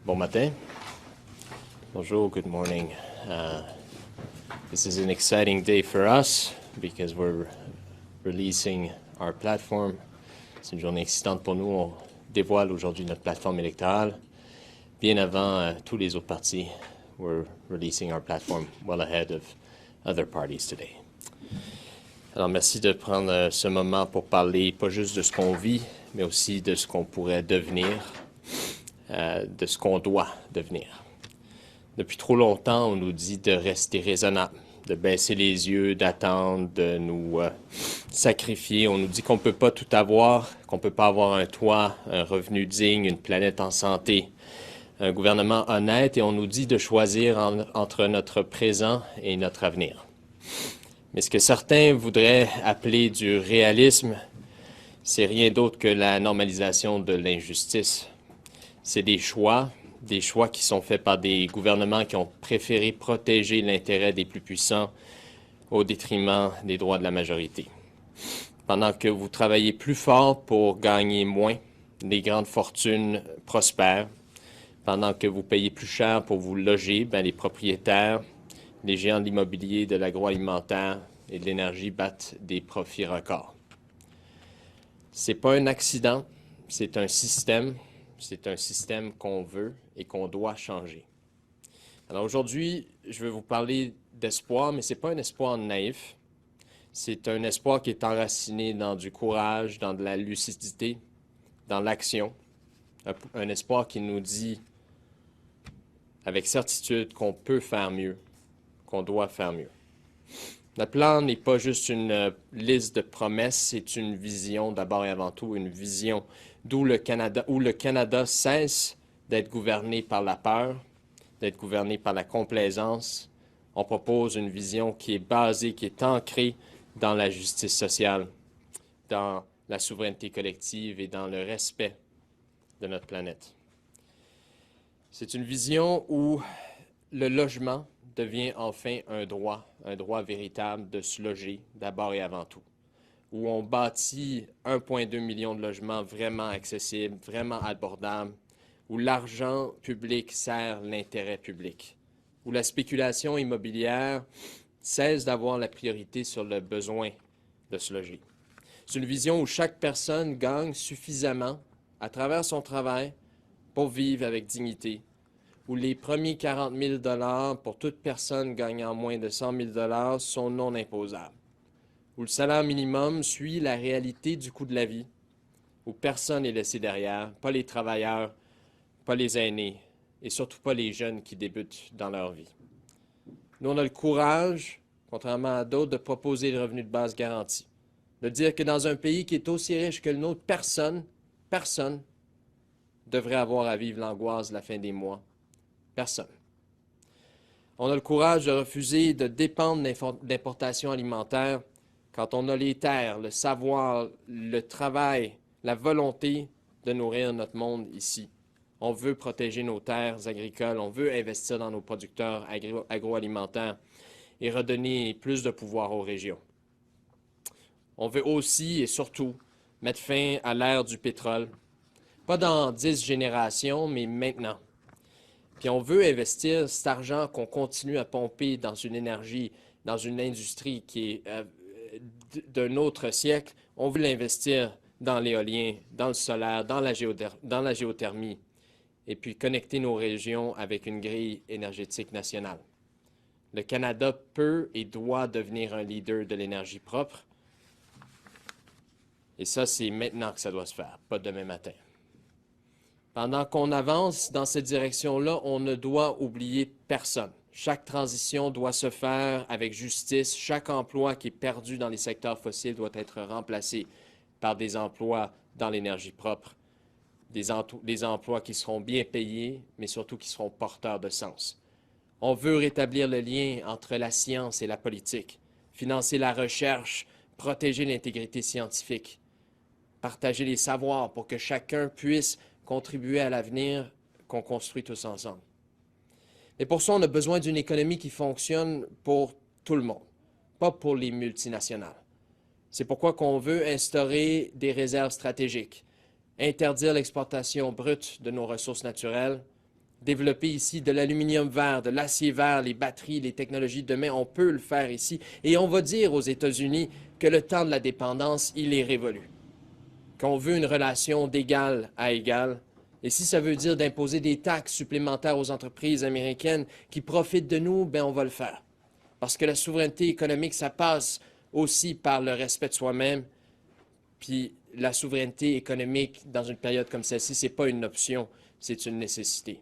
Bon matin. Bonjour, good morning. This is an exciting day for us because we're releasing our platform. C'est une journée excitante pour nous. On dévoile aujourd'hui notre plateforme électorale. Bien avant tous les autres partis, we're releasing our platform well ahead of other parties today. Alors, merci de prendre ce moment pour parler pas juste de ce qu'on vit, mais aussi de ce qu'on pourrait devenir, de ce qu'on doit devenir. Depuis trop longtemps, on nous dit de rester raisonnable, de baisser les yeux, d'attendre, de nous sacrifier. On nous dit qu'on ne peut pas tout avoir, qu'on ne peut pas avoir un toit, un revenu digne, une planète en santé, un gouvernement honnête, et on nous dit de choisir entre notre présent et notre avenir. Mais ce que certains voudraient appeler du réalisme, c'est rien d'autre que la normalisation de l'injustice. C'est des choix qui sont faits par des gouvernements qui ont préféré protéger l'intérêt des plus puissants au détriment des droits de la majorité. Pendant que vous travaillez plus fort pour gagner moins, les grandes fortunes prospèrent. Pendant que vous payez plus cher pour vous loger, les propriétaires, les géants de l'immobilier, de l'agroalimentaire et de l'énergie battent des profits records. C'est pas un accident, c'est un système. C'est un système qu'on veut et qu'on doit changer. Alors aujourd'hui, je vais vous parler d'espoir, mais ce n'est pas un espoir naïf. C'est un espoir qui est enraciné dans du courage, dans de la lucidité, dans l'action. Un espoir qui nous dit avec certitude qu'on peut faire mieux, qu'on doit faire mieux. Notre plan n'est pas juste une liste de promesses, c'est une vision, d'abord et avant tout, une vision où le Canada cesse d'être gouverné par la peur, d'être gouverné par la complaisance. On propose une vision qui est basée, qui est ancrée dans la justice sociale, dans la souveraineté collective et dans le respect de notre planète. C'est une vision où le logement devient enfin un droit véritable de se loger d'abord et avant tout, où on bâtit 1,2 million de logements vraiment accessibles, vraiment abordables, où l'argent public sert l'intérêt public, où la spéculation immobilière cesse d'avoir la priorité sur le besoin de se loger. C'est une vision où chaque personne gagne suffisamment à travers son travail pour vivre avec dignité, où les premiers 40 000 $ pour toute personne gagnant moins de 100 000 $ sont non imposables, où le salaire minimum suit la réalité du coût de la vie, où personne n'est laissé derrière, pas les travailleurs, pas les aînés, et surtout pas les jeunes qui débutent dans leur vie. Nous, on a le courage, contrairement à d'autres, de proposer le revenu de base garanti, de dire que dans un pays qui est aussi riche que le nôtre, personne devrait avoir à vivre l'angoisse de la fin des mois. Personne. On a le courage de refuser de dépendre d'importations alimentaires quand on a les terres, le savoir, le travail, la volonté de nourrir notre monde ici. On veut protéger nos terres agricoles, on veut investir dans nos producteurs agroalimentaires et redonner plus de pouvoir aux régions. On veut aussi et surtout mettre fin à l'ère du pétrole, pas dans 10 générations, mais maintenant. Puis on veut investir cet argent qu'on continue à pomper dans une énergie, dans une industrie qui est d'un autre siècle. On veut l'investir dans l'éolien, dans le solaire, dans la géothermie, et puis connecter nos régions avec une grille énergétique nationale. Le Canada peut et doit devenir un leader de l'énergie propre. Et ça, c'est maintenant que ça doit se faire, pas demain matin. Pendant qu'on avance dans cette direction-là, on ne doit oublier personne. Chaque transition doit se faire avec justice. Chaque emploi qui est perdu dans les secteurs fossiles doit être remplacé par des emplois dans l'énergie propre, des emplois qui seront bien payés, mais surtout qui seront porteurs de sens. On veut rétablir le lien entre la science et la politique, financer la recherche, protéger l'intégrité scientifique, partager les savoirs pour que chacun puisse contribuer à l'avenir qu'on construit tous ensemble. Et pour ça, on a besoin d'une économie qui fonctionne pour tout le monde, pas pour les multinationales. C'est pourquoi qu'on veut instaurer des réserves stratégiques, interdire l'exportation brute de nos ressources naturelles, Développer ici de l'aluminium vert, de l'acier vert, les batteries, les technologies de demain, on peut le faire ici. Et on va dire aux États-Unis que le temps de la dépendance, il est révolu. Qu'on veut une relation d'égal à égal. Et si ça veut dire d'imposer des taxes supplémentaires aux entreprises américaines qui profitent de nous, ben on va le faire. Parce que la souveraineté économique, ça passe aussi par le respect de soi-même. Puis la souveraineté économique, dans une période comme celle-ci, ce n'est pas une option, c'est une nécessité.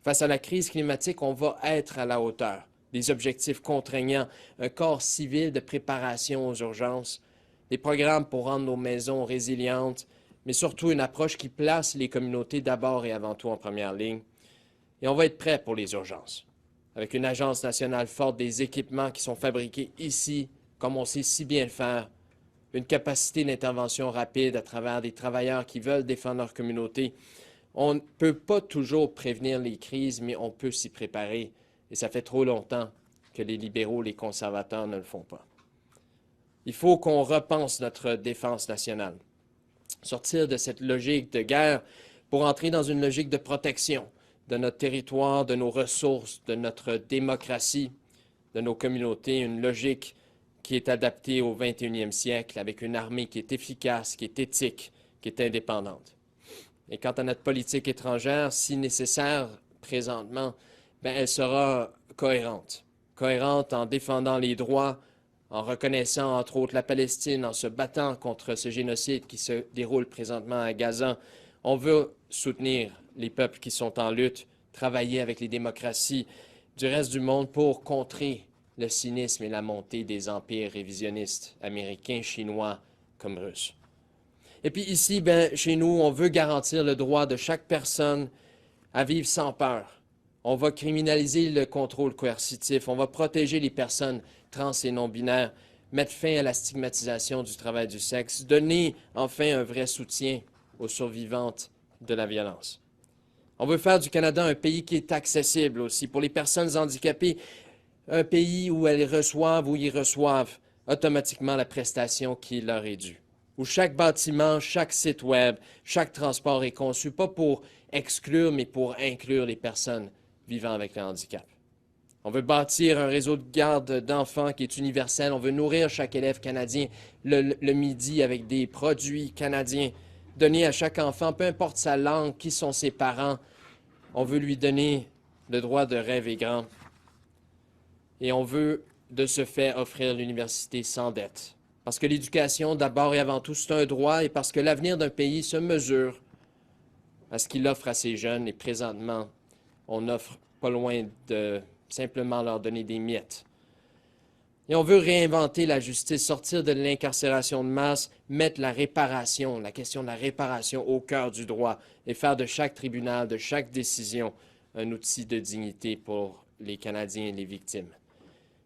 Face à la crise climatique, on va être à la hauteur. Des objectifs contraignants, un corps civil de préparation aux urgences, des programmes pour rendre nos maisons résilientes, mais surtout une approche qui place les communautés d'abord et avant tout en première ligne. Et on va être prêt pour les urgences, avec une agence nationale forte, des équipements qui sont fabriqués ici, comme on sait si bien le faire, une capacité d'intervention rapide à travers des travailleurs qui veulent défendre leur communauté. On ne peut pas toujours prévenir les crises, mais on peut s'y préparer. Et ça fait trop longtemps que les libéraux, les conservateurs ne le font pas. Il faut qu'on repense notre défense nationale. Sortir de cette logique de guerre pour entrer dans une logique de protection de notre territoire, de nos ressources, de notre démocratie, de nos communautés, une logique qui est adaptée au 21e siècle avec une armée qui est efficace, qui est éthique, qui est indépendante. Et quant à notre politique étrangère, si nécessaire présentement, ben, elle sera cohérente. Cohérente en défendant les droits, en reconnaissant entre autres la Palestine, en se battant contre ce génocide qui se déroule présentement à Gaza. On veut soutenir les peuples qui sont en lutte, travailler avec les démocraties du reste du monde pour contrer le cynisme et la montée des empires révisionnistes américains, chinois comme russes. Et puis ici, ben, chez nous, on veut garantir le droit de chaque personne à vivre sans peur. On va criminaliser le contrôle coercitif, on va protéger les personnes trans et non-binaires, mettre fin à la stigmatisation du travail du sexe, donner enfin un vrai soutien aux survivantes de la violence. On veut faire du Canada un pays qui est accessible aussi pour les personnes handicapées, un pays où elles reçoivent ou ils reçoivent automatiquement la prestation qui leur est due. Où chaque bâtiment, chaque site web, chaque transport est conçu, pas pour exclure, mais pour inclure les personnes vivant avec le handicap. On veut bâtir un réseau de garde d'enfants qui est universel. On veut nourrir chaque élève canadien le midi avec des produits canadiens. Donner à chaque enfant, peu importe sa langue, qui sont ses parents, on veut lui donner le droit de rêver grand. Et on veut, de ce fait, offrir l'université sans dette. Parce que l'éducation, d'abord et avant tout, c'est un droit et parce que l'avenir d'un pays se mesure à ce qu'il offre à ses jeunes. Et présentement, on n'offre pas loin de simplement leur donner des miettes. Et on veut réinventer la justice, sortir de l'incarcération de masse, mettre la réparation, la question de la réparation au cœur du droit et faire de chaque tribunal, de chaque décision, un outil de dignité pour les Canadiens et les victimes.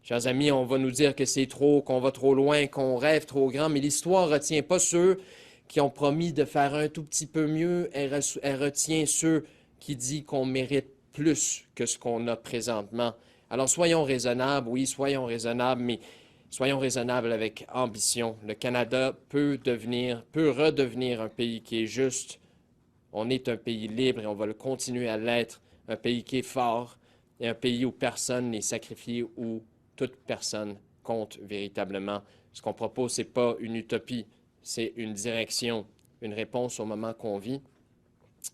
Chers amis, on va nous dire que c'est trop, qu'on va trop loin, qu'on rêve trop grand, mais l'histoire ne retient pas ceux qui ont promis de faire un tout petit peu mieux, elle retient ceux qui disent qu'on mérite plus que ce qu'on a présentement. Alors soyons raisonnables, oui, soyons raisonnables, mais soyons raisonnables avec ambition. Le Canada peut redevenir un pays qui est juste. On est un pays libre et on va le continuer à l'être, un pays qui est fort et un pays où personne n'est sacrifié, où toute personne compte véritablement. Ce qu'on propose, ce n'est pas une utopie, c'est une direction, une réponse au moment qu'on vit.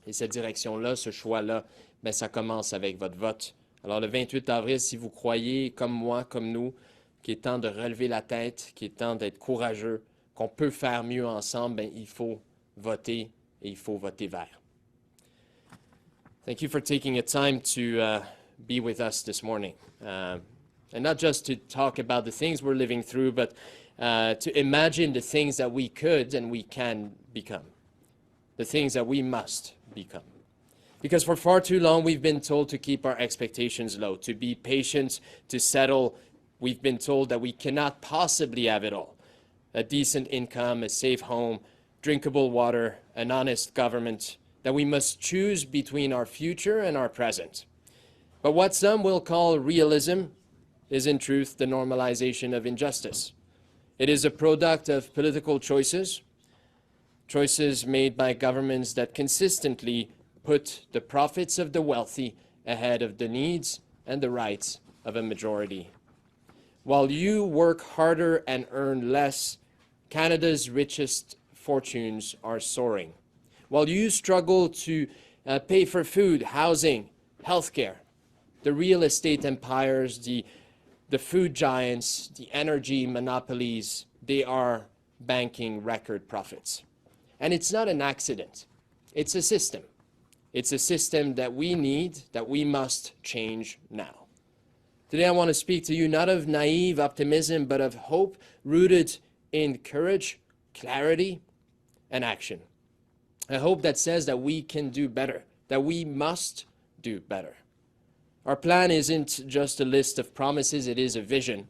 Et cette direction-là, ce choix-là, bien, ça commence avec votre vote. Alors, le 28 avril, si vous croyez, comme moi, comme nous, qu'il est temps de relever la tête, qu'il est temps d'être courageux, qu'on peut faire mieux ensemble, bien, il faut voter et il faut voter vert. Thank you for taking a time to be with us this morning. And not just to talk about the things we're living through, but to imagine the things that we could and we can become, the things that we must become. Because for far too long, we've been told to keep our expectations low, to be patient, to settle. We've been told that we cannot possibly have it all. A decent income, a safe home, drinkable water, an honest government, that we must choose between our future and our present. But what some will call realism is in truth the normalization of injustice. It is a product of political choices made by governments that consistently put the profits of the wealthy ahead of the needs and the rights of a majority. While you work harder and earn less, Canada's richest fortunes are soaring. While you struggle to pay for food, housing, healthcare, the real estate empires, the food giants, the energy monopolies, they are banking record profits. And it's not an accident. It's a system. It's a system that we need, that we must change now. Today I want to speak to you not of naive optimism, but of hope rooted in courage, clarity, and action. A hope that says that we can do better, that we must do better. Our plan isn't just a list of promises, it is a vision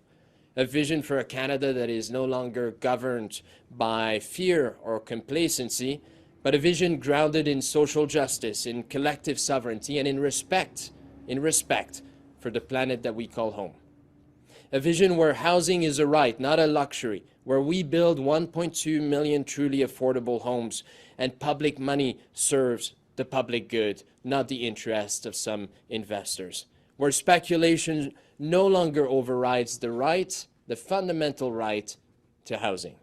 for a Canada that is no longer governed by fear or complacency, but a vision grounded in social justice, in collective sovereignty, and in respect for the planet that we call home. A vision where housing is a right, not a luxury, where we build 1.2 million truly affordable homes and public money serves the public good, not the interest of some investors, where speculation no longer overrides the right, the fundamental right to housing.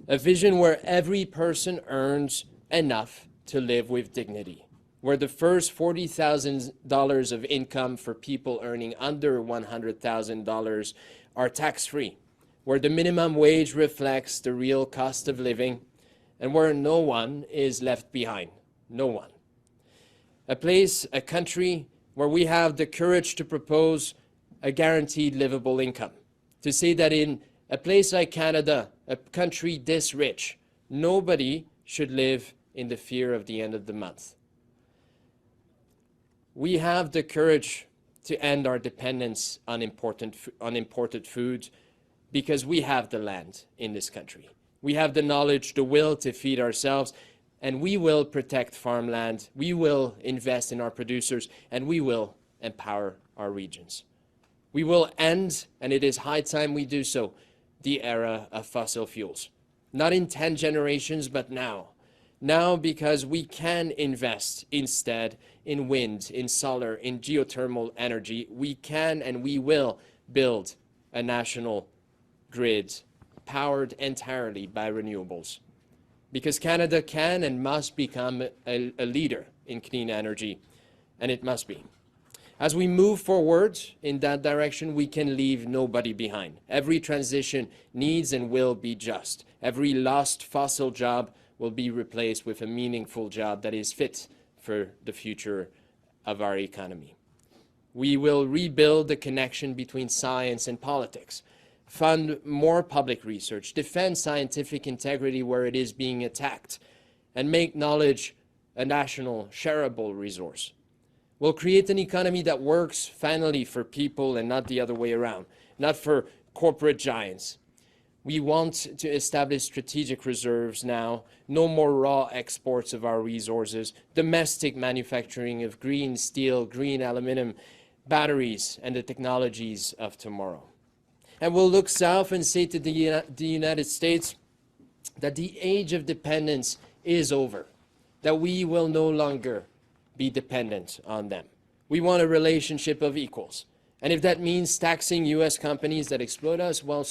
A vision where every person earns enough to live with dignity, where the first $40,000 of income for people earning under $100,000 are tax-free, where the minimum wage reflects the real cost of living, and where no one is left behind. No one. A place, a country where we have the courage to propose a guaranteed livable income, to say that in a place like Canada, a country this rich, nobody should live in the fear of the end of the month. We have the courage to end our dependence on imported food because we have the land in this country. We have the knowledge, the will to feed ourselves, and we will protect farmland, we will invest in our producers, and we will empower our regions. We will end, and it is high time we do so, the era of fossil fuels. Not in 10 generations, but now. Now because we can invest instead in wind, in solar, in geothermal energy. We can and we will build a national grid powered entirely by renewables. Because Canada can and must become a leader in clean energy, and it must be. As we move forward in that direction, we can leave nobody behind. Every transition needs and will be just. Every lost fossil job will be replaced with a meaningful job that is fit for the future of our economy. We will rebuild the connection between science and politics, fund more public research, defend scientific integrity where it is being attacked, and make knowledge a national shareable resource. We'll create an economy that works finally for people and not the other way around, not for corporate giants. We want to establish strategic reserves now, no more raw exports of our resources, domestic manufacturing of green steel, green aluminum, batteries, and the technologies of tomorrow. And we'll look south and say to the United States that the age of dependence is over, that we will no longer be dependent on them. We want a relationship of equals. And if that means taxing U.S. companies that exploit us, well,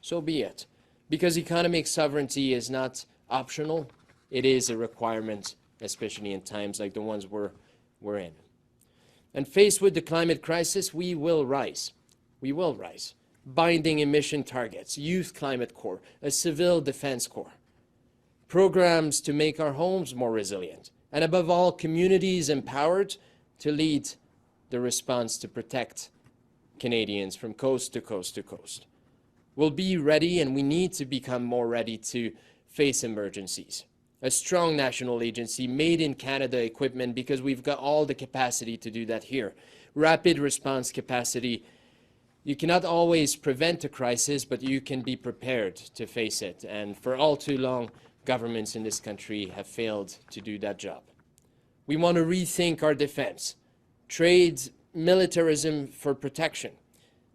so be it. Because economic sovereignty is not optional, it is a requirement, especially in times like the ones we're in. And faced with the climate crisis, we will rise. We will rise. Binding emission targets, youth climate corps, a civil defense corps, programs to make our homes more resilient, and above all, communities empowered to lead the response to protect Canadians from coast to coast to coast. We'll be ready, and we need to become more ready to face emergencies. A strong national agency, made in Canada equipment, because we've got all the capacity to do that here. Rapid response capacity. You cannot always prevent a crisis, but you can be prepared to face it. And for all too long, governments in this country have failed to do that job. We want to rethink our defense, trade militarism for protection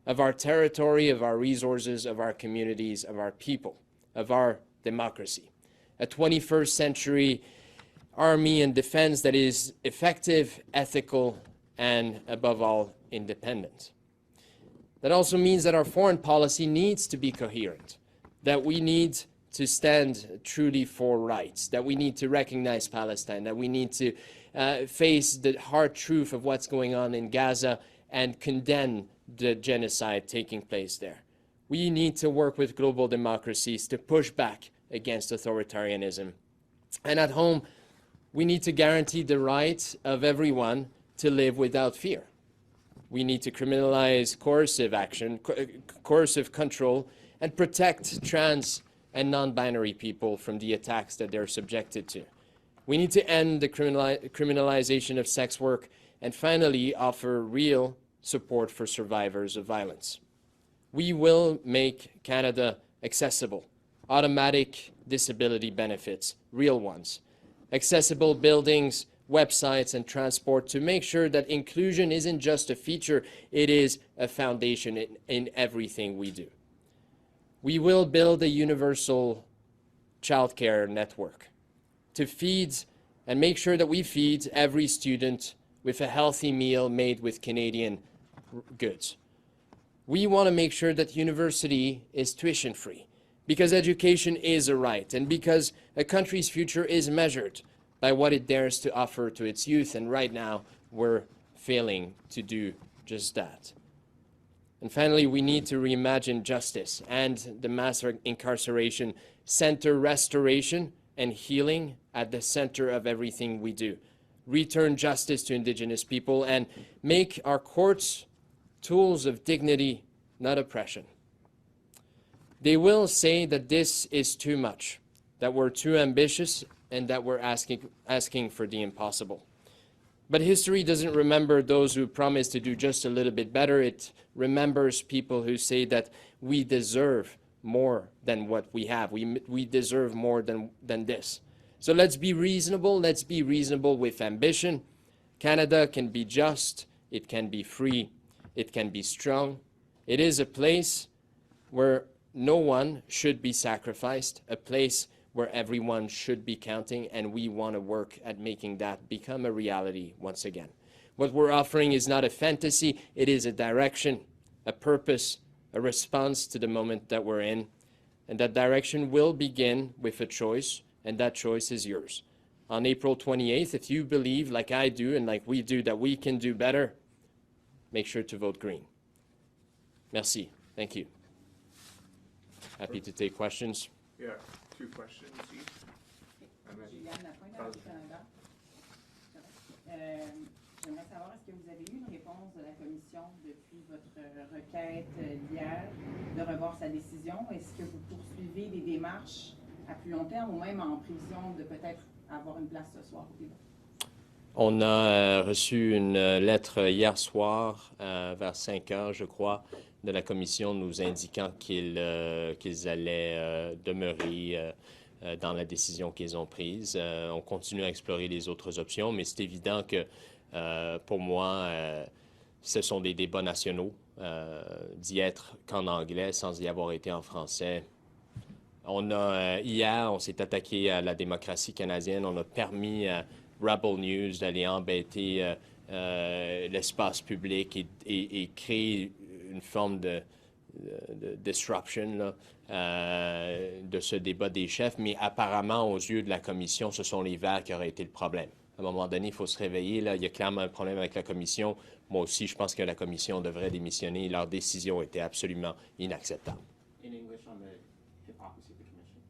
of our territory, of our resources, of our communities, of our people, of our democracy. A 21st century army and defense that is effective, ethical, and above all, independent. That also means that our foreign policy needs to be coherent, that we need to stand truly for rights, that we need to recognize Palestine, that we need to face the hard truth of what's going on in Gaza and condemn the genocide taking place there. We need to work with global democracies to push back against authoritarianism. And at home, we need to guarantee the right of everyone to live without fear. We need to criminalize coercive action, coercive control, and protect trans and non-binary people from the attacks that they're subjected to. We need to end the criminalization of sex work and finally offer real support for survivors of violence. We will make Canada accessible, automatic disability benefits, real ones, accessible buildings, websites, and transport to make sure that inclusion isn't just a feature, it is a foundation in everything we do. We will build a universal childcare network to feed and make sure that we feed every student with a healthy meal made with Canadian goods. We want to make sure that university is tuition-free because education is a right and because a country's future is measured by what it dares to offer to its youth, and right now we're failing to do just that. And finally, we need to reimagine justice and the mass incarceration, center restoration and healing at the center of everything we do. Return justice to Indigenous people and make our courts tools of dignity, not oppression. They will say that this is too much, that we're too ambitious, and that we're asking for the impossible. But history doesn't remember those who promise to do just a little bit better. It remembers people who say that we deserve more than what we have. We deserve more than this. So let's be reasonable. Let's be reasonable with ambition. Canada can be just. It can be free. It can be strong. It is a place where no one should be sacrificed, a place where everyone should be counting, and we want to work at making that become a reality once again. What we're offering is not a fantasy, it is a direction, a purpose, a response to the moment that we're in, and that direction will begin with a choice, and that choice is yours. On April 28th, if you believe, like I do and like we do, that we can do better, make sure to vote green. Merci. Thank you. Happy to take questions. Yeah, two questions each. J'aimerais savoir, est-ce que vous avez eu une réponse de la Commission depuis votre requête d'hier de revoir sa décision? Est-ce que vous poursuivez des démarches à plus long terme ou même en prévision de peut-être avoir une place ce soir au débat? On a reçu une lettre hier soir vers 5 heures, je crois, de la Commission nous indiquant qu'ils allaient demeurer dans la décision qu'ils ont prise. On continue à explorer les autres options, mais c'est évident que pour moi, ce sont des débats nationaux. D'y être qu'en anglais sans y avoir été en français. Hier, on s'est attaqué à la démocratie canadienne. On a permis à Rebel News d'aller embêter l'espace public et créer une forme de disruption là, de ce débat des chefs. Mais apparemment, aux yeux de la Commission, ce sont les Verts qui auraient été le problème. À un moment donné, il faut se réveiller. Là. Il y a clairement un problème avec la Commission. Moi aussi, je pense que la Commission devrait démissionner. Leur décision était absolument inacceptable. In English on the hypocrisy of the Commission?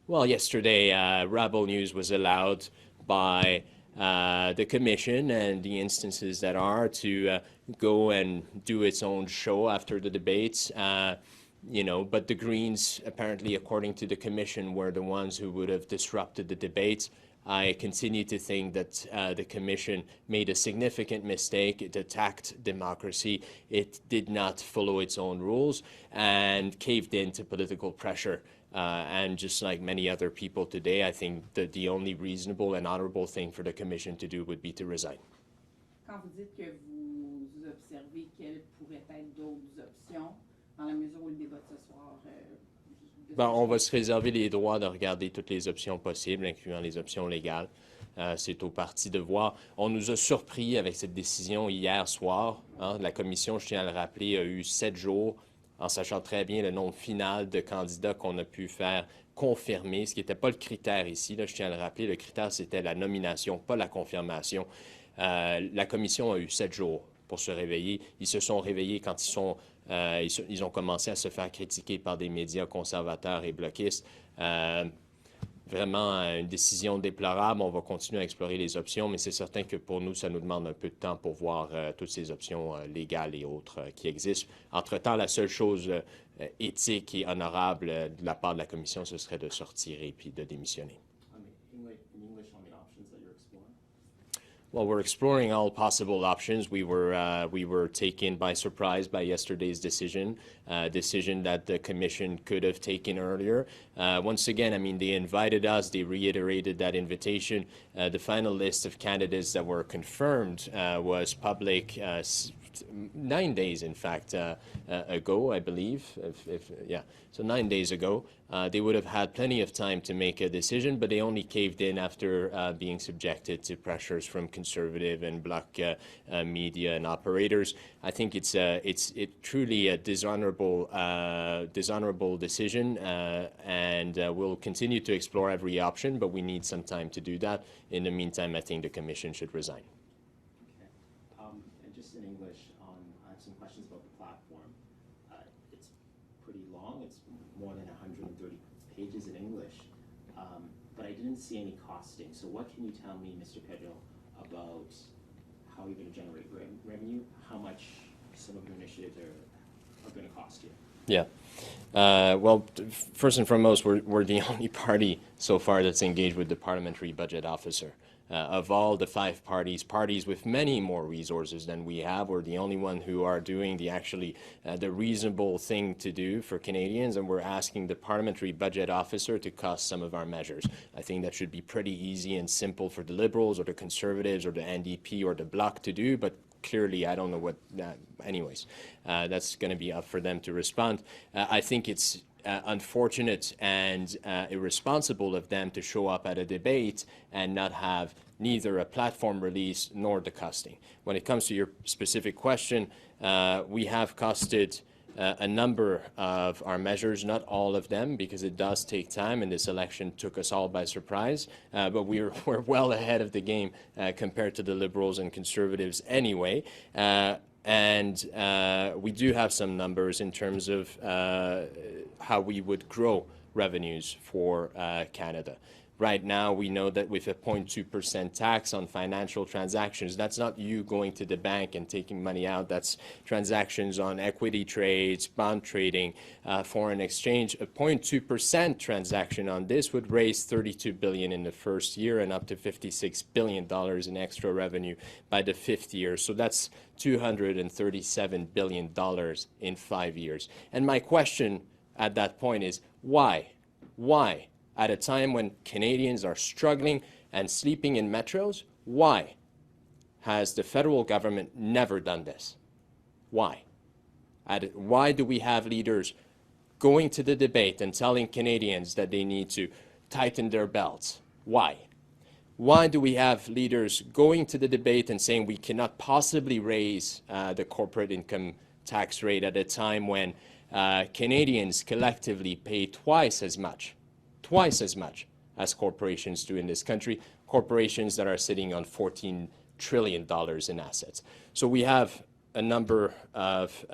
Well, yesterday, Rebel News was allowed by the Commission and the instances that are to go and do its own show after the debates. But the Greens, apparently, according to the Commission, were the ones who would have disrupted the debates. I continue to think that the Commission made a significant mistake. It attacked democracy. It did not follow its own rules and caved in to political pressure. And just like many other people today, I think that the only reasonable and honorable thing for the Commission to do would be to resign. Quand vous dites que vous observez quelles pourraient être d'autres options, dans la mesure où le débat de ce soir... On va se réserver les droits de regarder toutes les options possibles, incluant les options légales. C'est au Parti de voir. On nous a surpris avec cette décision hier soir. Hein. La commission, je tiens à le rappeler, a eu 7 jours, en sachant très bien le nombre final de candidats qu'on a pu faire confirmer, ce qui n'était pas le critère ici. Là, je tiens à le rappeler, le critère, c'était la nomination, pas la confirmation. La commission a eu 7 jours pour se réveiller. Ils se sont réveillés quand ils ont commencé à se faire critiquer par des médias conservateurs et bloquistes. Vraiment une décision déplorable. On va continuer à explorer les options, mais c'est certain que pour nous, ça nous demande un peu de temps pour voir toutes ces options légales et autres qui existent. Entre-temps, la seule chose éthique et honorable de la part de la Commission, ce serait de se retirer puis de démissionner. Well, we're exploring all possible options. We were taken by surprise by yesterday's decision that the Commission could have taken earlier. Once again, I mean, they invited us, they reiterated that invitation. The final list of candidates that were confirmed was public 9 days, in fact, ago, I believe. So 9 days ago. They would have had plenty of time to make a decision, but they only caved in after being subjected to pressures from conservative and bloc media and operators. I think it's truly a dishonorable decision, and we'll continue to explore every option, but we need some time to do that. In the meantime, I think the Commission should resign. And just in English, I have some questions about the platform. It's pretty long. It's more than 130 pages in English, but I didn't see any costing. So what can you tell me, Mr. Pedneault, about how you're going to generate revenue, how much some of your initiatives are going to cost you? Yeah. Well, first and foremost, we're the only party so far that's engaged with the Parliamentary Budget Officer. Of all the 5 parties with many more resources than we have, we're the only one who are doing the reasonable thing to do for Canadians, and we're asking the Parliamentary Budget Officer to cost some of our measures. I think that should be pretty easy and simple for the Liberals or the Conservatives or the NDP or the Bloc to do, but clearly, I don't know what, anyways, that's going to be up for them to respond. I think it's unfortunate and irresponsible of them to show up at a debate and not have neither a platform release nor the costing. When it comes to your specific question, we have costed a number of our measures, not all of them, because it does take time, and this election took us all by surprise. But we're well ahead of the game compared to the Liberals and Conservatives anyway. And we do have some numbers in terms of how we would grow revenues for Canada. Right now, we know that with a 0.2% tax on financial transactions, that's not you going to the bank and taking money out. That's transactions on equity trades, bond trading, foreign exchange. A 0.2% transaction on this would raise $32 billion in the first year and up to $56 billion in extra revenue by the 5th year. So that's $237 billion in 5 years. And my question at that point is, why? Why? At a time when Canadians are struggling and sleeping in metros, why has the federal government never done this? Why? Why do we have leaders going to the debate and telling Canadians that they need to tighten their belts? Why? Why do we have leaders going to the debate and saying we cannot possibly raise the corporate income tax rate at a time when Canadians collectively pay twice as much as corporations do in this country, corporations that are sitting on $14 trillion in assets. So we have a number of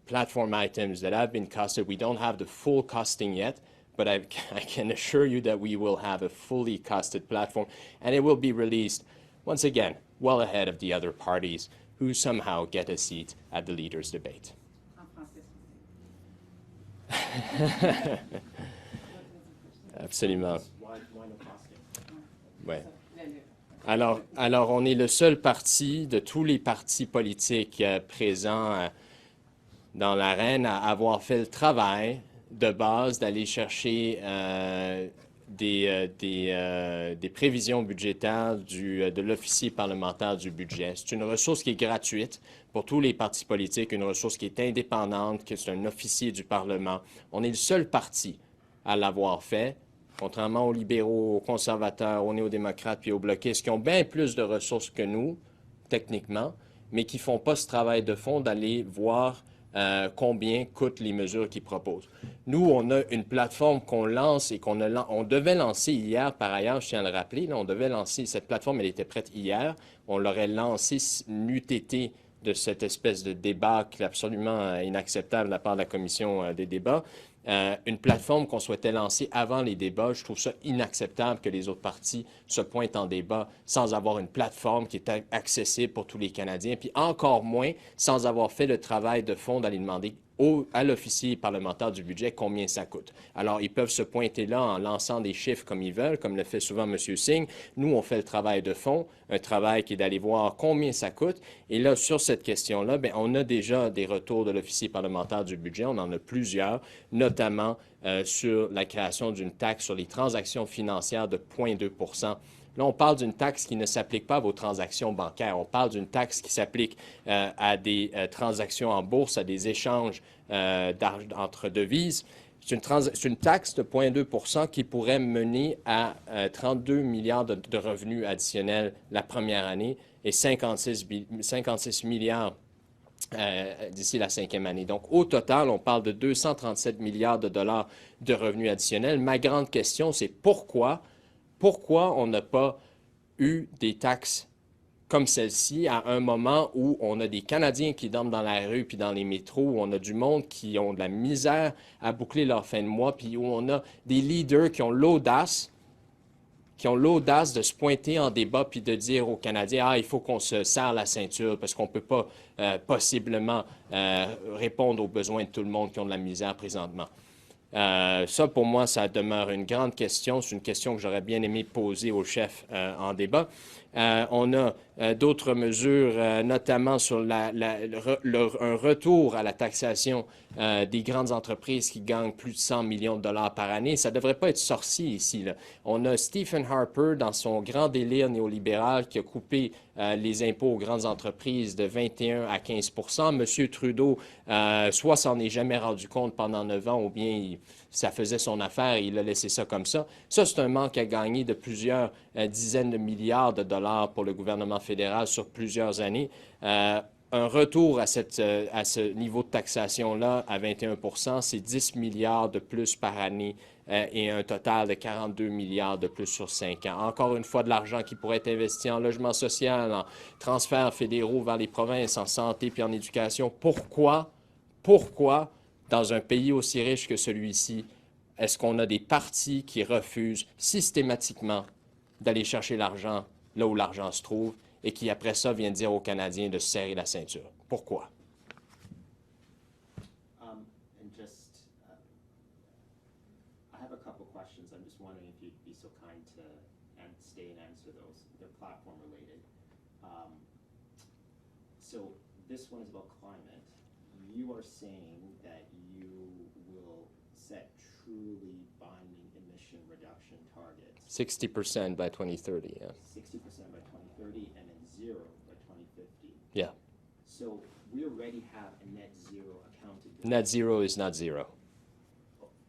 platform items that have been costed. We don't have the full costing yet, but I can assure you that we will have a fully costed platform, and it will be released, once again, well ahead of the other parties who somehow get a seat at the leaders' debate. Absolument. Ouais. Alors, on est le seul parti de tous les partis politiques présents dans l'arène à avoir fait le travail de base d'aller chercher des prévisions budgétaires de l'officier parlementaire du budget. C'est une ressource qui est gratuite pour tous les partis politiques, une ressource qui est indépendante, que c'est un officier du Parlement. On est le seul parti à l'avoir fait contrairement aux libéraux, aux conservateurs, aux néo-démocrates puis aux bloquistes, qui ont bien plus de ressources que nous, techniquement, mais qui ne font pas ce travail de fond d'aller voir combien coûtent les mesures qu'ils proposent. Nous, on a une plateforme qu'on lance et on devait lancer hier, par ailleurs, je tiens à le rappeler, là, on devait lancer, cette plateforme, elle était prête hier, on l'aurait lancée n'eût été de cette espèce de débat qui est absolument inacceptable de la part de la commission des débats. Une plateforme qu'on souhaitait lancer avant les débats, je trouve ça inacceptable que les autres partis se pointent en débat sans avoir une plateforme qui est accessible pour tous les Canadiens, puis encore moins sans avoir fait le travail de fond d'aller demander à l'officier parlementaire du budget combien ça coûte. Alors, ils peuvent se pointer là en lançant des chiffres comme ils veulent, comme le fait souvent M. Singh. Nous, on fait le travail de fond, un travail qui est d'aller voir combien ça coûte. Et là, sur cette question-là, bien, on a déjà des retours de l'officier parlementaire du budget. On en a plusieurs, notamment sur la création d'une taxe sur les transactions financières de 0,2 %. Là, on parle d'une taxe qui ne s'applique pas à vos transactions bancaires. On parle d'une taxe qui s'applique à des transactions en bourse, à des échanges entre devises. C'est une taxe de 0,2 % qui pourrait mener à 32 milliards de revenus additionnels la première année et 56 milliards d'ici la 5e année. Donc, au total, on parle de 237 milliards de dollars de revenus additionnels. Ma grande question, c'est pourquoi on n'a pas eu des taxes comme celle-ci à un moment où on a des Canadiens qui dorment dans la rue puis dans les métros, où on a du monde qui ont de la misère à boucler leur fin de mois, puis où on a des leaders qui ont l'audace de se pointer en débat puis de dire aux Canadiens « Ah, il faut qu'on se serre la ceinture parce qu'on ne peut pas possiblement répondre aux besoins de tout le monde qui ont de la misère présentement. » Ça, pour moi, ça demeure une grande question. C'est une question que j'aurais bien aimé poser au chef en débat. On a d'autres mesures, notamment sur un retour à la taxation des grandes entreprises qui gagnent plus de 100 millions de dollars par année. Ça ne devrait pas être sorcier ici, là. On a Stephen Harper, dans son grand délire néolibéral, qui a coupé les impôts aux grandes entreprises de 21 à 15 %. M. Trudeau, soit s'en est jamais rendu compte pendant 9 ans, ou bien ça faisait son affaire et il a laissé ça comme ça. Ça, c'est un manque à gagner de plusieurs dizaines de milliards de dollars pour le gouvernement fédéral sur plusieurs années. Un retour à ce niveau de taxation-là à 21 %, c'est 10 milliards de plus par année et un total de 42 milliards de plus sur 5 ans. Encore une fois, de l'argent qui pourrait être investi en logement social, en transferts fédéraux vers les provinces, en santé puis en éducation. Pourquoi, dans un pays aussi riche que celui-ci, est-ce qu'on a des partis qui refusent systématiquement d'aller chercher l'argent là où l'argent se trouve et qui, après ça, viennent dire aux Canadiens de se serrer la ceinture? Pourquoi? I have a couple questions. I'm just wondering if you'd be so kind to stay and answer those. They're platform related. So this one is about climate. You are saying that you will set truly binding emission reduction targets. 60% by 2030, yeah. 60% by 2030 and then 0 by 2050. Yeah. So we already have a net zero accountability. Net zero is not zero.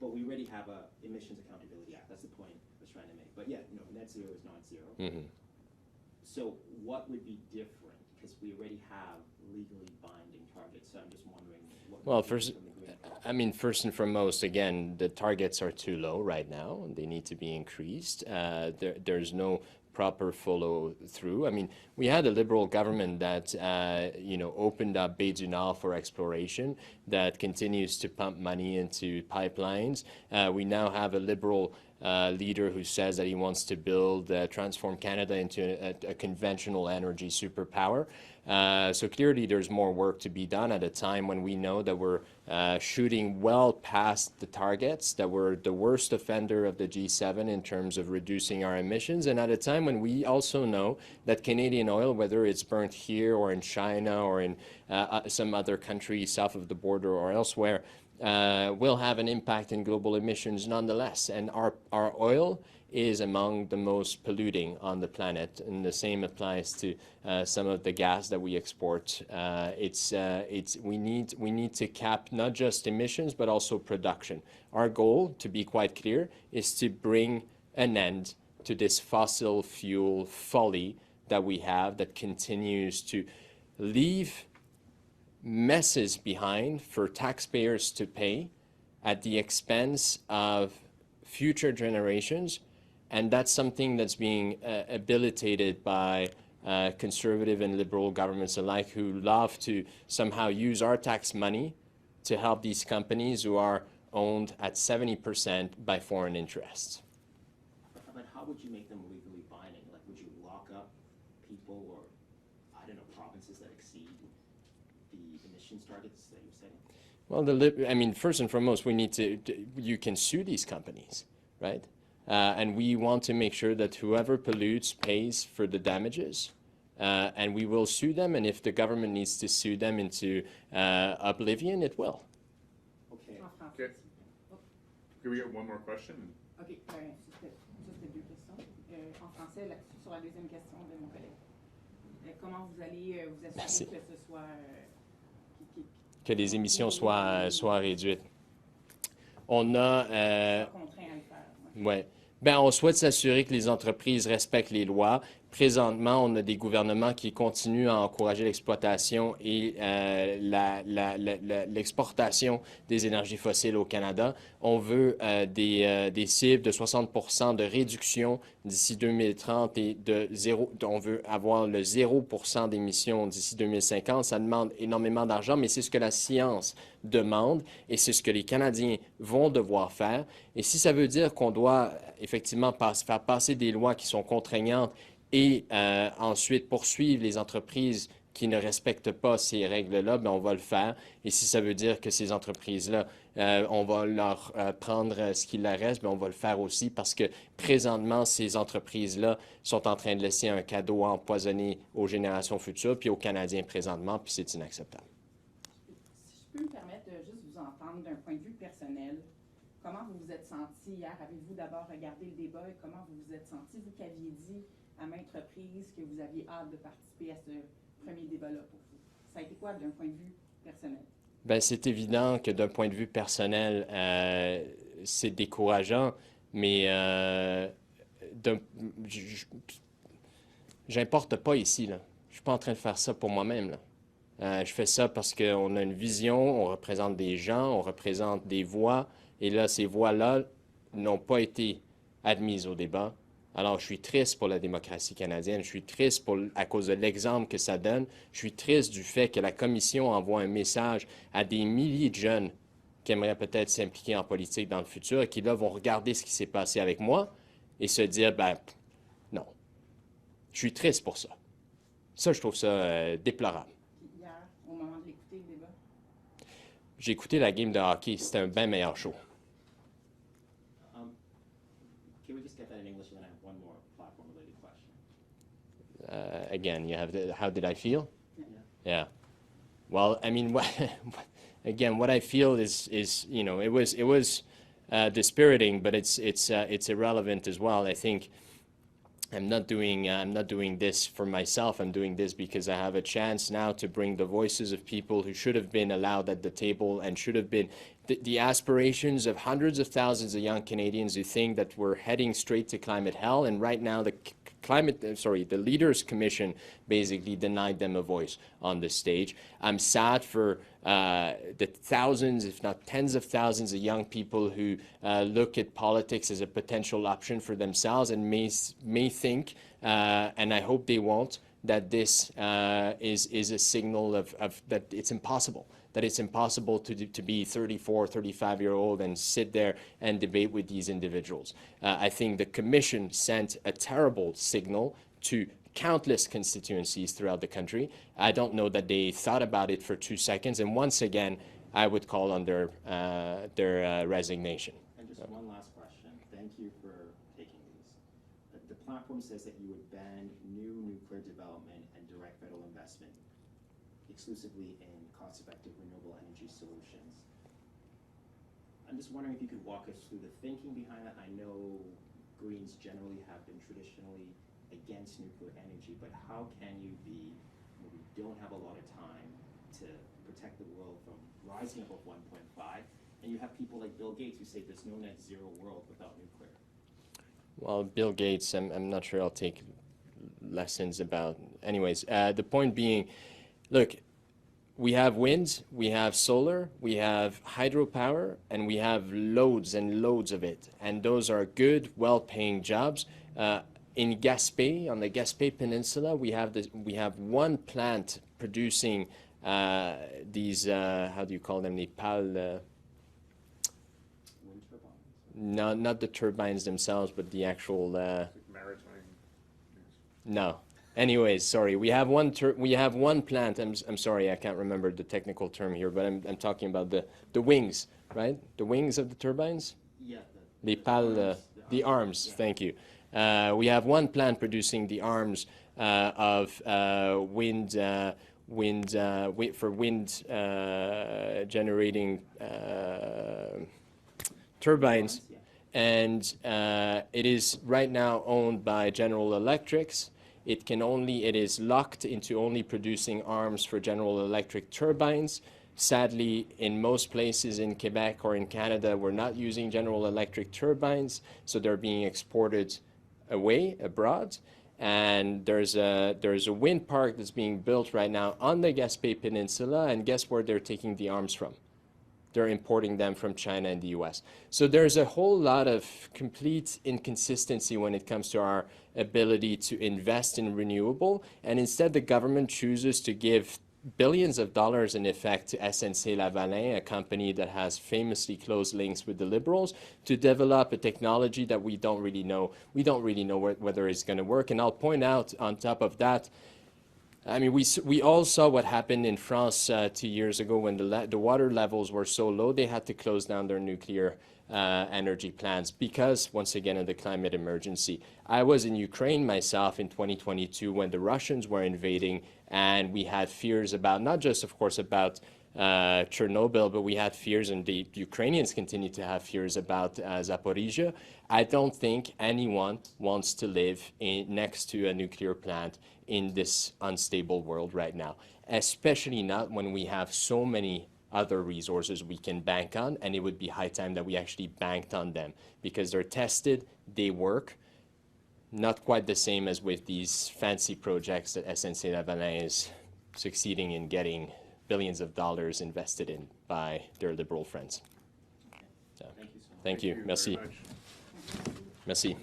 But we already have a Emissions Accountability Act. That's the point I was trying to make. But yeah, no, net zero is not zero. Mm-hmm. So what would be different? Because we already have legally binding targets. So I'm just wondering what. Well, first and foremost, again, the targets are too low right now. They need to be increased. There's no proper follow through. I mean, we had a Liberal government that, opened up Baie du Nord for exploration, that continues to pump money into pipelines. We now have a Liberal leader who says that he wants to transform Canada into a conventional energy superpower. So clearly there's more work to be done at a time when we know that we're shooting well past the targets, that we're the worst offender of the G7 in terms of reducing our emissions, and at a time when we also know that Canadian oil, whether it's burnt here or in China or in some other country south of the border or elsewhere, will have an impact in global emissions nonetheless. And our oil is among the most polluting on the planet, and the same applies to some of the gas that we export. We need to cap not just emissions but also production. Our goal, to be quite clear, is to bring an end to this fossil fuel folly that we have that continues to leave messes behind for taxpayers to pay at the expense of future generations. And that's something that's being habilitated by conservative and liberal governments alike, who love to somehow use our tax money to help these companies who are owned at 70% by foreign interests. But how would you make them legally binding? Like, would you lock up people or, I don't know, provinces that exceed the emissions targets that you're setting? Well, I mean, first and foremost, we need to, you can sue these companies, right? And we want to make sure that whoever pollutes pays for the damages. And we will sue them, and if the government needs to sue them into oblivion, it will. Okay. En français. Okay. Can we get one more question? OK, juste deux questions. En français, là-dessus, sur la deuxième question de mon collègue. Comment vous allez vous assurer Merci. que ce soit... Que les émissions soient réduites. On a... contraint à le faire. Ouais. Ben, on souhaite s'assurer que les entreprises respectent les lois. Présentement, on a des gouvernements qui continuent à encourager l'exploitation et l'exportation des énergies fossiles au Canada. On veut des cibles de 60% de réduction d'ici 2030 et on veut avoir le 0% d'émissions d'ici 2050. Ça demande énormément d'argent, mais c'est ce que la science demande et c'est ce que les Canadiens vont devoir faire. Et si ça veut dire qu'on doit effectivement faire passer des lois qui sont contraignantes et ensuite poursuivre les entreprises qui ne respectent pas ces règles-là, ben on va le faire. Et si ça veut dire que ces entreprises-là, on va leur prendre ce qu'il leur reste, ben on va le faire aussi, parce que présentement, ces entreprises-là sont en train de laisser un cadeau empoisonné aux générations futures, puis aux Canadiens présentement, puis c'est inacceptable. Si je peux me permettre de juste vous entendre d'un point de vue personnel, comment vous vous êtes senti hier? Avez-vous d'abord regardé le débat et comment vous vous êtes senti? Vous qui aviez dit à maintes reprises que vous aviez hâte de participer à ce premier débat-là pour vous. Ça a été quoi d'un point de vue personnel? Bien, c'est évident que d'un point de vue personnel, c'est décourageant, mais j'importe pas ici, là. Je suis pas en train de faire ça pour moi-même, là. Je fais ça parce qu'on a une vision, on représente des gens, on représente des voix, et là, ces voix-là n'ont pas été admises au débat. Alors, je suis triste pour la démocratie canadienne, je suis triste à cause de l'exemple que ça donne, je suis triste du fait que la Commission envoie un message à des milliers de jeunes qui aimeraient peut-être s'impliquer en politique dans le futur et qui, là, vont regarder ce qui s'est passé avec moi et se dire, ben, non. Je suis triste pour ça. Ça, je trouve ça déplorable. Hier, au moment de l'écouter, le débat? J'ai écouté la game de hockey, c'était un bien meilleur show. Can we just get that in English, and then I have one more platform-related question? Again, you have how did I feel? Yeah. Yeah. Well, I mean, again, what I feel is you know, it was dispiriting, but it's irrelevant as well. I think I'm not doing this for myself. I'm doing this because I have a chance now to bring the voices of people who should have been allowed at the table and should have been the aspirations of hundreds of thousands of young Canadians who think that we're heading straight to climate hell. And right now, the Leaders Commission basically denied them a voice on the stage. I'm sad for the thousands, if not tens of thousands of young people who look at politics as a potential option for themselves and may think, and I hope they won't, that this is a signal of that it's impossible. That it's impossible to be 34, 35-year-old and sit there and debate with these individuals. I think the Commission sent a terrible signal to countless constituencies throughout the country. I don't know that they thought about it for 2 seconds, and once again, I would call on their resignation. And just one last question. Thank you for taking these. The platform says that you would ban new nuclear development and direct federal investment exclusively in cost-effective renewable energy solutions. I'm just wondering if you could walk us through the thinking behind that. I know Greens generally have been traditionally against nuclear energy, but how can you be, when we don't have a lot of time to protect the world from rising above 1.5, and you have people like Bill Gates who say there's no net zero world without nuclear? Well, Bill Gates, I'm not sure I'll take lessons about. Anyways, the point being, look, we have wind, we have solar, we have hydropower, and we have loads and loads of it. And those are good, well-paying jobs. In Gaspé, on the Gaspé Peninsula, we have one plant producing these, how do you call them, the pales, Wind turbines? no, not the turbines themselves, but the actual, Like maritime. no. Anyways, sorry, we have one plant. I'm sorry, I can't remember the technical term here, but I'm talking about the wings, right? The wings of the turbines? Yeah. The pales, the arms, yeah. thank you. We have one plant producing the arms of wind generating turbines, Yeah. and it is right now owned by General Electric. It is locked into only producing arms for General Electric turbines. Sadly, in most places in Quebec or in Canada, we're not using General Electric turbines, so they're being exported away, abroad. And there's a wind park that's being built right now on the Gaspé Peninsula, and guess where they're taking the arms from? They're importing them from China and the US. So there's a whole lot of complete inconsistency when it comes to our ability to invest in renewable, and instead the government chooses to give billions of dollars in effect to SNC-Lavalin, a company that has famously close links with the Liberals, to develop a technology that we don't really know. We don't really know whether it's going to work. And I'll point out on top of that, I mean, we all saw what happened in France 2 years ago when the water levels were so low, they had to close down their nuclear energy plants because, once again, of the climate emergency. I was in Ukraine myself in 2022 when the Russians were invading, and we had fears about, not just, of course, about Chernobyl, but we had fears, and the Ukrainians continue to have fears about Zaporizhia. I don't think anyone wants to live next to a nuclear plant in this unstable world right now, especially not when we have so many other resources we can bank on, and it would be high time that we actually banked on them because they're tested, they work. Not quite the same as with these fancy projects that SNC-Lavalin is succeeding in getting billions of dollars invested in by their liberal friends. So, Thank you so much. thank you. very Merci. much. Merci.